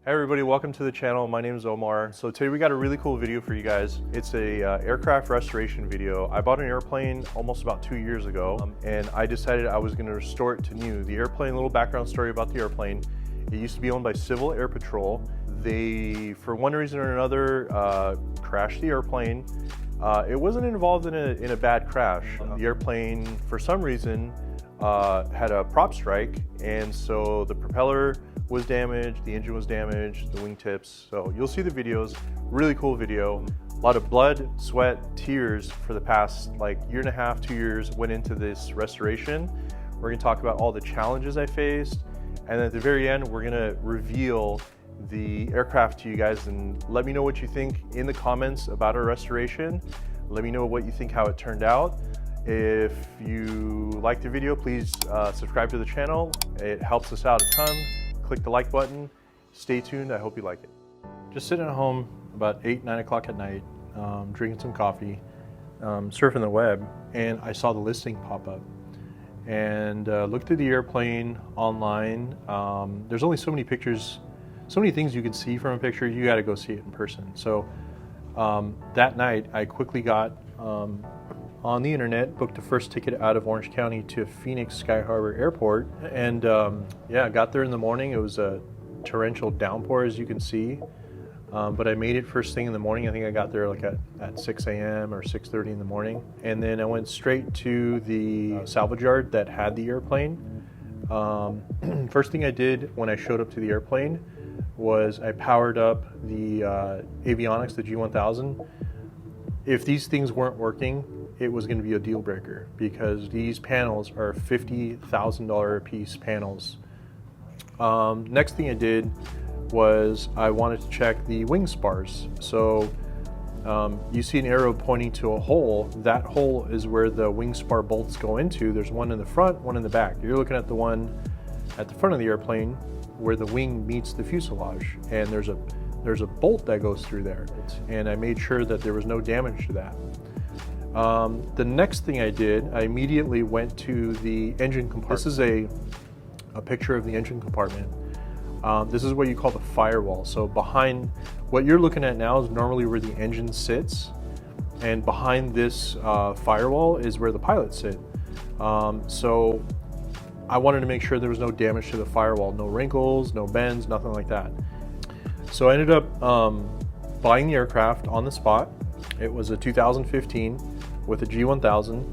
Hey everybody, welcome to the channel. My name is Omar. So today we got a really cool video for you guys. It's a aircraft restoration video. I bought an airplane almost about 2 years ago, and I decided I was gonna restore it to new. The airplane, a little background story about the airplane. It used to be owned by Civil Air Patrol. They, for one reason or another, crashed the airplane. It wasn't involved in a bad crash. The airplane, for some reason, had a prop strike, and so the propeller was damaged, the engine was damaged, the wingtips. So you'll see the videos, really cool video. A lot of blood, sweat, tears for the past year and a half, 2 years went into this restoration. We're gonna talk about all the challenges I faced, and at the very end, we're gonna reveal the aircraft to you guys, and let me know what you think in the comments about our restoration. Let me know what you think, how it turned out. If you like the video, please subscribe to the channel. It helps us out a ton. Click the like button. Stay tuned. I hope you like it. Just sitting at home about 8, 9 o'clock at night, drinking some coffee, surfing the web, and I saw the listing pop up. And looked at the airplane online. There's only so many pictures, so many things you can see from a picture. You got to go see it in person. So that night, I quickly got on the internet, booked the first ticket out of Orange County to Phoenix Sky Harbor Airport, and yeah, got there in the morning. It was a torrential downpour, as you can see, but I made it first thing in the morning. I think I got there at 6 a.m. or 6:30 in the morning, and then I went straight to the salvage yard that had the airplane. First thing I did when I showed up to the airplane was I powered up the avionics, the G1000. If these things weren't working, it was going to be a deal breaker, because these panels are $50,000 a piece panels. Next thing I did was I wanted to check the wing spars. So you see an arrow pointing to a hole. That hole is where the wing spar bolts go into. There's one in the front, one in the back. You're looking at the one at the front of the airplane where the wing meets the fuselage, and there's a bolt that goes through there. And I made sure that there was no damage to that. The next thing I did, I immediately went to the engine compartment. This is a picture of the engine compartment. This is what you call the firewall. So behind, what you're looking at now is normally where the engine sits, and behind this firewall is where the pilots sit. So I wanted to make sure there was no damage to the firewall, no wrinkles, no bends, nothing like that. So I ended up buying the aircraft on the spot. It was a 2015 with a G1000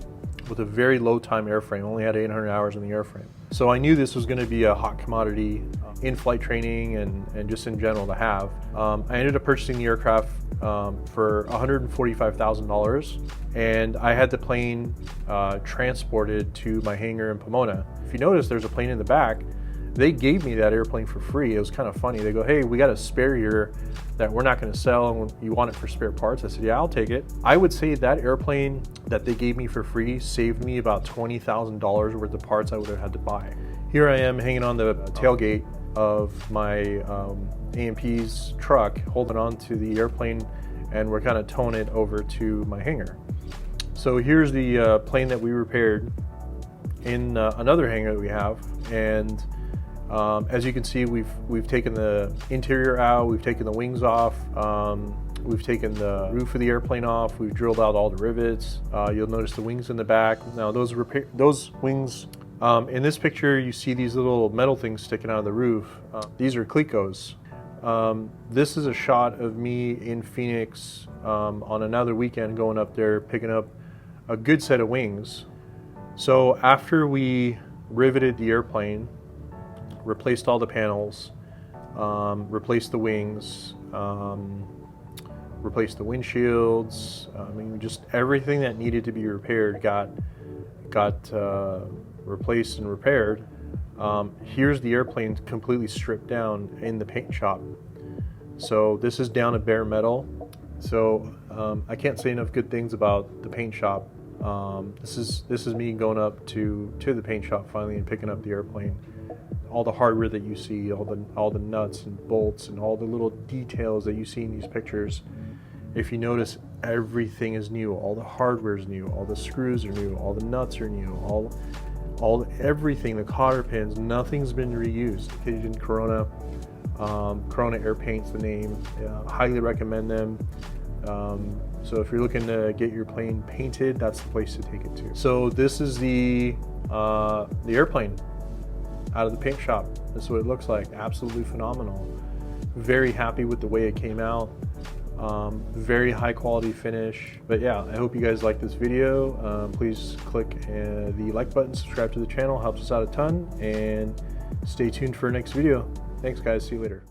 with a very low time airframe, only had 800 hours in the airframe. So I knew this was going to be a hot commodity in flight training and just in general to have. I ended up purchasing the aircraft for $145,000, and I had the plane transported to my hangar in Pomona. If you notice, there's a plane in the back. They gave me that airplane for free. It was kind of funny. They go, "Hey, we got a spare here that we're not going to sell, and you want it for spare parts?" I said, "Yeah, I'll take it." I would say that airplane that they gave me for free saved me about $20,000 worth of parts I would have had to buy. Here I am hanging on the tailgate of my A&P's truck, holding on to the airplane, and we're kind of towing it over to my hangar. So here's the plane that we repaired in another hangar that we have, and as you can see, we've taken the interior out, we've taken the wings off, we've taken the roof of the airplane off, we've drilled out all the rivets. You'll notice the wings in the back. Now those wings, in this picture you see these little metal things sticking out of the roof. These are Clecos. This is a shot of me in Phoenix on another weekend, going up there picking up a good set of wings. So after we riveted the airplane, replaced all the panels, replaced the wings, replaced the windshields. I mean, just everything that needed to be repaired got replaced and repaired. Here's the airplane completely stripped down in the paint shop. So this is down to bare metal. So I can't say enough good things about the paint shop. This is me going up to the paint shop finally and picking up the airplane. All the hardware that you see, all the nuts and bolts and all the little details that you see in these pictures. If you notice, everything is new. All the hardware is new. All the screws are new. All the nuts are new. Everything, the cotter pins, nothing's been reused. In Corona, Corona Air Paint's the name. Highly recommend them. So if you're looking to get your plane painted, that's the place to take it to. So this is the airplane out of the paint shop. This is what it looks like. Absolutely phenomenal. Very happy with the way it came out. Very high quality finish. But yeah, I hope you guys like this video. Please click the like button, subscribe to the channel, helps us out a ton, and stay tuned for our next video. Thanks guys, see you later.